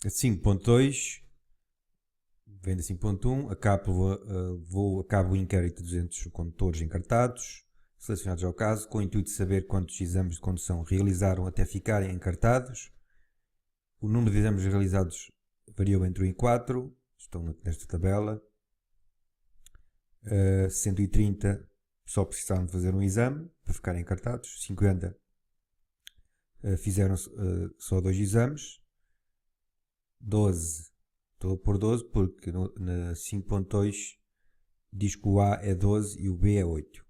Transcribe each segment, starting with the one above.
A 5.2 vem da 5.1, acabo o inquérito de 200 condutores encartados, selecionados ao caso, com o intuito de saber quantos exames de condução realizaram até ficarem encartados. O número de exames realizados variou entre 1 e 4, estão nesta tabela. 130 só precisaram de fazer um exame para ficarem encartados, 50 fizeram só 2 exames, 12, estou a pôr 12 porque na 5.2 diz que o A é 12 e o B é 8.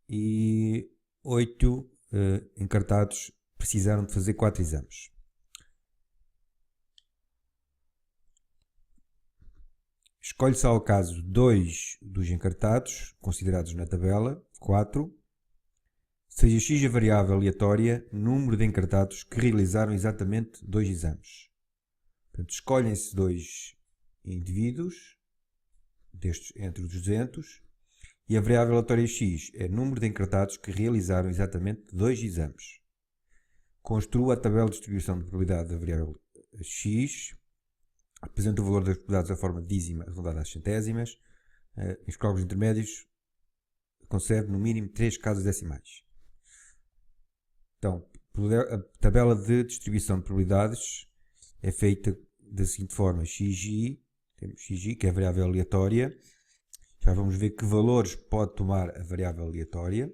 E 8 encartados precisaram de fazer 4 exames. Escolhe-se ao caso 2 dos encartados, considerados na tabela, 4, seja x a variável aleatória, número de encartados que realizaram exatamente 2 exames. Portanto, escolhem-se 2 indivíduos, destes entre os 200, e a variável aleatória x é número de encartados que realizaram exatamente 2 exames. Construa a tabela de distribuição de probabilidade da variável x, apresenta o valor das probabilidades da forma dízima arredondada às centésimas. Nos cálculos intermédios, concede no mínimo 3 casas decimais. Então, a tabela de distribuição de probabilidades é feita da seguinte forma: xi, temos xi, que é a variável aleatória. Já vamos ver que valores pode tomar a variável aleatória.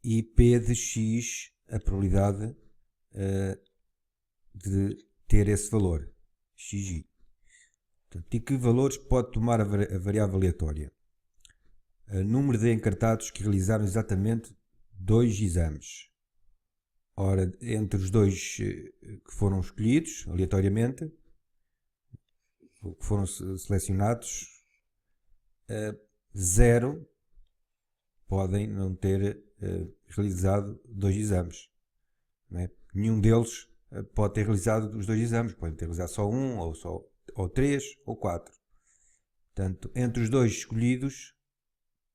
E p de x, a probabilidade de ter esse valor, xi. Portanto, e que valores pode tomar a variável aleatória? Número de encartados que realizaram exatamente 2 exames. Ora, entre os 2 que foram escolhidos aleatoriamente, que foram selecionados, 0 podem não ter realizado 2 exames. Não é? Nenhum deles pode ter realizado os 2 exames, podem ter realizado só 1, ou 3, ou 4. Portanto, entre os 2 escolhidos,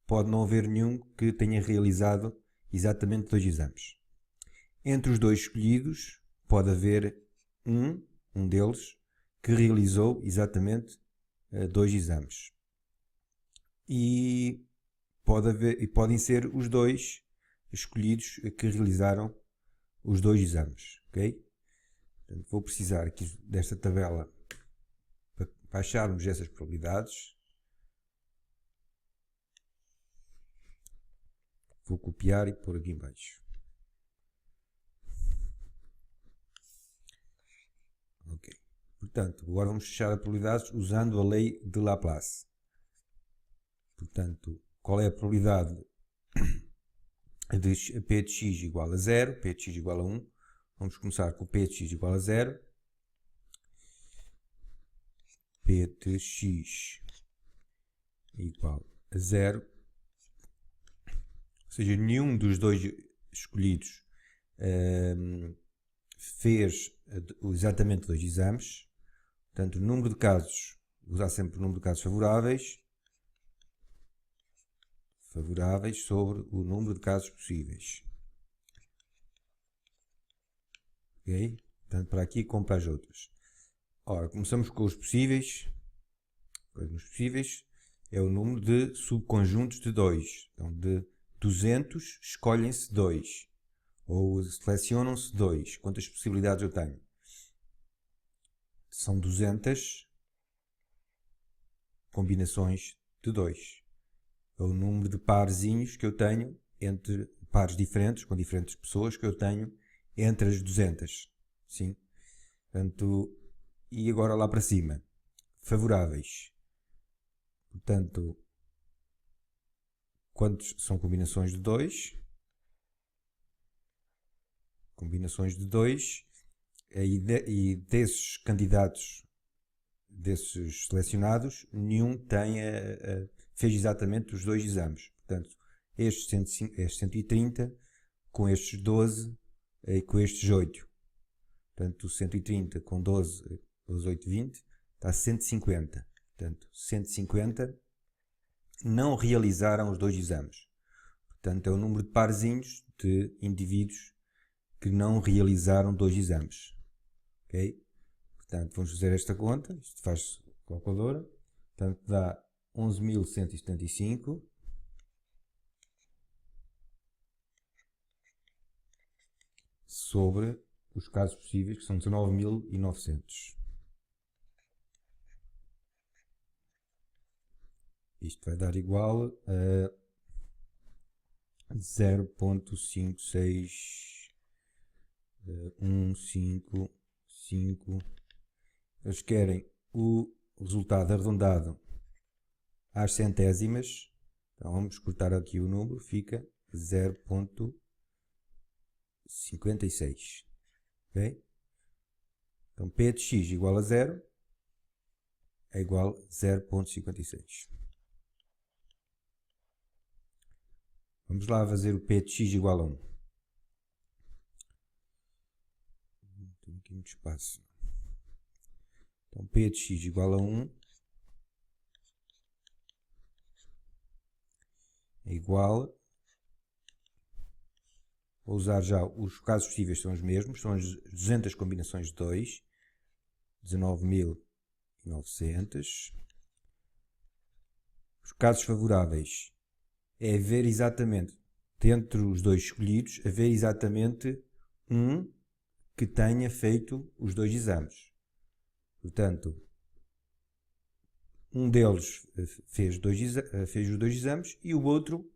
pode não haver nenhum que tenha realizado exatamente 2 exames. Entre os 2 escolhidos, pode haver um deles, que realizou exatamente 2 exames. E podem ser os 2 escolhidos que realizaram os 2 exames. Okay? Portanto, vou precisar aqui desta tabela para baixarmos essas probabilidades. Vou copiar e pôr aqui em baixo. Ok. Portanto, agora vamos fechar as probabilidades usando a lei de Laplace. Portanto, qual é a probabilidade de P de x igual a 0, P de x igual a 1? Vamos começar com P de x igual a 0. P de x igual a 0. Ou seja, nenhum dos 2 escolhidos fez exatamente 2 exames. Portanto, o número de casos, usar sempre o número de casos favoráveis sobre o número de casos possíveis. Ok? Tanto para aqui como para as outras. Ora, começamos com os possíveis. Os possíveis é o número de subconjuntos de 2. Então, de 200, escolhem-se 2. Ou selecionam-se 2. Quantas possibilidades eu tenho? São 200 combinações de 2. É o número de parzinhos que eu tenho entre pares diferentes, com diferentes pessoas, que eu tenho entre as 200. Sim? Portanto, e agora lá para cima. Favoráveis. Portanto, quantos são combinações de 2? Combinações de 2. E desses candidatos, desses selecionados, nenhum fez exatamente os 2 exames. Portanto, estes 130 com estes 12 e com estes 8. Portanto, 130 com 12, 8, 20, está 150. Portanto, 150 não realizaram os 2 exames. Portanto, é o número de parzinhos de indivíduos que não realizaram 2 exames. Okay? Portanto, vamos fazer esta conta, isto faz calculadora, portanto dá 11.175 sobre os casos possíveis, que são 19.900. Isto vai dar igual a 0.56155. Eles querem o resultado arredondado às centésimas. Então vamos cortar aqui o número, fica 0.56. Okay? Então P de x igual a 0 é igual a 0.56. Vamos lá fazer o P de x igual a 1. Tenho aqui muito espaço. Então P de x igual a 1 é igual, vou usar já os casos possíveis, são os mesmos, são as 200 combinações de 2, 19.900. Os casos favoráveis é haver exatamente, dentre os dois escolhidos, haver exatamente um que tenha feito os dois exames. Portanto, um deles fez os dois exames e o outro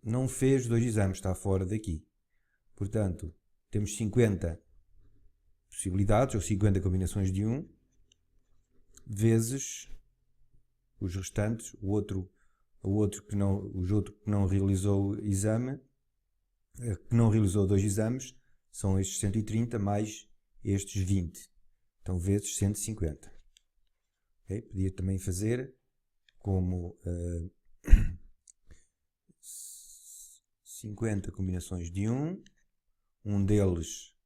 não fez os dois exames, está fora daqui. Portanto, temos 50 possibilidades, ou 50 combinações de 1, vezes os restantes, o outro que não realizou o exame, que não realizou dois exames, são estes 130 mais estes 20. Então, vezes 150. Okay? Podia também fazer como 50 combinações de 1. Um deles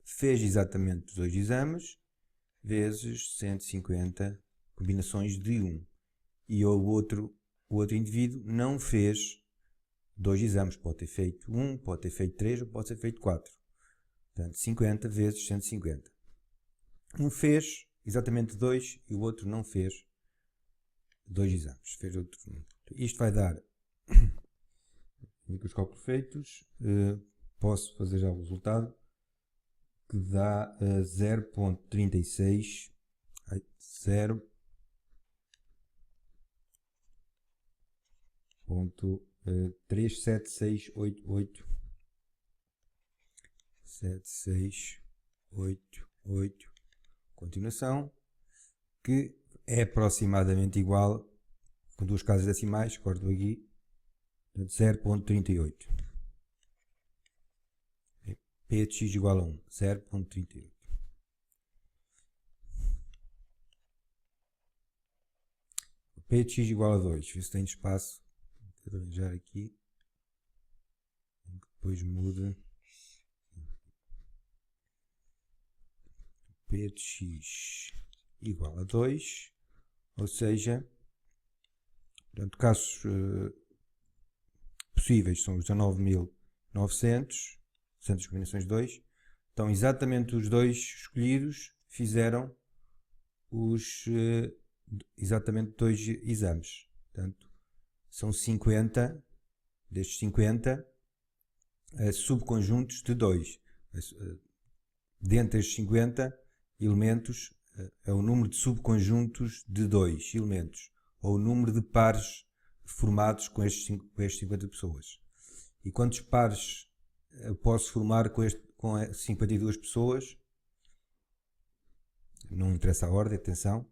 fez exatamente os dois exames, vezes 150 combinações de 1. E o outro indivíduo não fez dois exames. Pode ter feito 1, pode ter feito 3 ou pode ter feito 4. Portanto, 50 vezes 150. Um fez exatamente 2 e o outro não fez dois exames. Fez outro. Isto vai dar, com os cálculos feitos, posso fazer já o resultado, que dá 0.36, 0.37688 7688, continuação, que é aproximadamente igual, com duas casas decimais, corto aqui, 0.38. P de x igual a 1, 0.38. P de x igual a 2, vê se tem espaço, vou arranjar aqui, depois muda. P de x igual a 2, ou seja, portanto, casos possíveis são os 19.900, 200 combinações de 2, então exatamente os dois escolhidos fizeram exatamente dois exames, portanto, são 50, destes 50, subconjuntos de 2. Dentre estes 50 elementos, é o número de subconjuntos de 2 elementos, ou o número de pares formados com estes 50 pessoas. E quantos pares posso formar com 52 pessoas? Não interessa a ordem, atenção.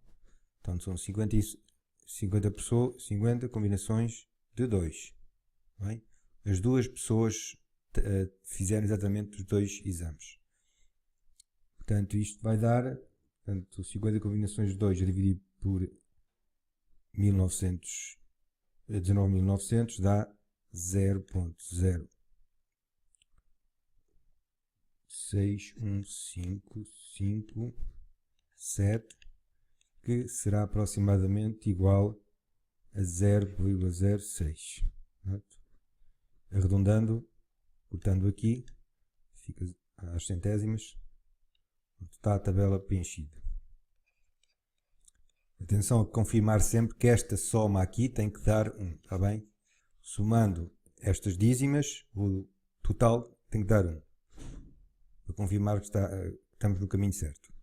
Então são 50 combinações de 2. Bem? As duas pessoas fizeram exatamente os dois exames. Portanto, isto vai dar, portanto, 50 combinações de 2 a dividir por 19.900 dá 0.0615557, que será aproximadamente igual a 0,06. Arredondando, cortando aqui, fica às centésimas, Está a tabela preenchida. Atenção a confirmar sempre que esta soma aqui tem que dar 1, está bem? Somando estas dízimas, o total tem que dar 1. Para confirmar que estamos no caminho certo.